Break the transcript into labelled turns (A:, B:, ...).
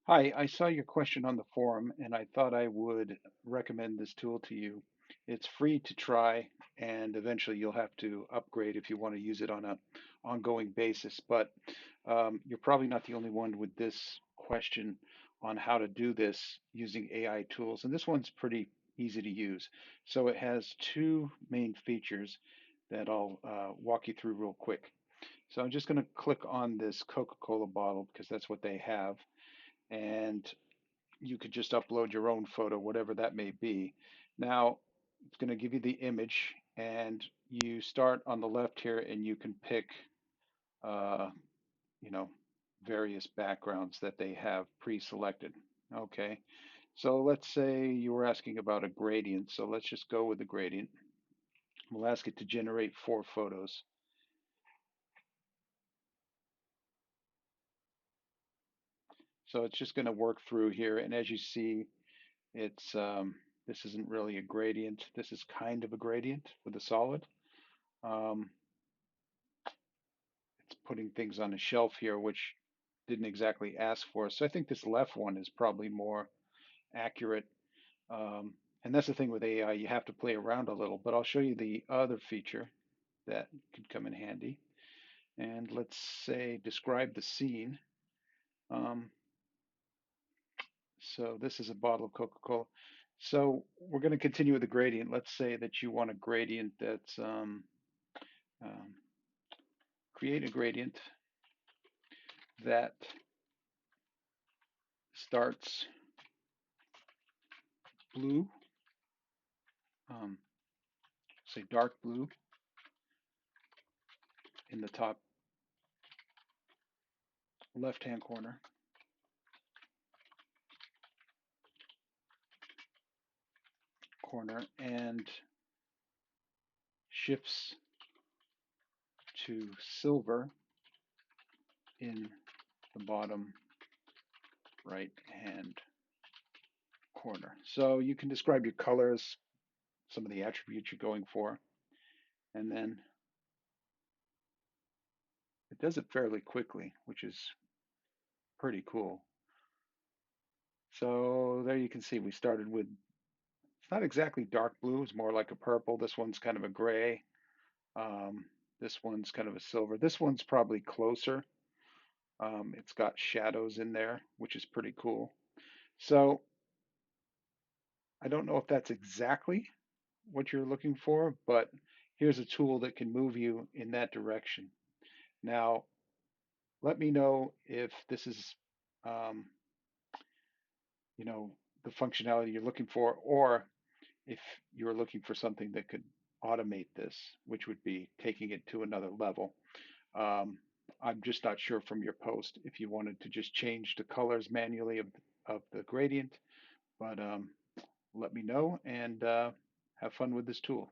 A: Hi, I saw your question on the forum and I thought I would recommend this tool to you. It's free to try and eventually you'll have to upgrade if you want to use it on a ongoing basis. But you're probably not the only one with this question on how to do this using AI tools. And this one's pretty easy to use. So it has two main features that I'll walk you through real quick. So I'm just going to click on this Coca-Cola bottle because that's what they have, and you could just upload your own photo, whatever that may be. Now, it's going to give you the image, and you start on the left here, and you can pick, uh, you know, various backgrounds that they have pre-selected. Okay, so let's say you were asking about a gradient, so let's just go with the gradient. We'll ask it to generate four photos. So it's just going to work through here, and as you see, it's this isn't really a gradient. This is kind of a gradient with a solid. Um, it's putting things on a shelf here, which didn't exactly ask for. So I think this left one is probably more accurate. Um, and that's the thing with AI, you have to play around a little, but I'll show you the other feature that could come in handy. And let's say describe the scene. Um, so this is a bottle of Coca-Cola. So we're going to continue with the gradient. Let's say that you want a gradient that's um, create a gradient that starts blue, um, say dark blue in the top left-hand corner and shifts to silver in the bottom right-hand corner. So you can describe your colors, some of the attributes you're going for, and then it does it fairly quickly, which is pretty cool. So there you can see we started with, it's not exactly dark blue, it's more like a purple. This one's kind of a gray. Um, this one's kind of a silver. This one's probably closer. It's got shadows in there, which is pretty cool. So I don't know if that's exactly what you're looking for, but here's a tool that can move you in that direction. Now, let me know if this is, um, you know, the functionality you're looking for, or if you're looking for something that could automate this, which would be taking it to another level. Um, I'm just not sure from your post if you wanted to just change the colors manually of the gradient, but let me know and have fun with this tool.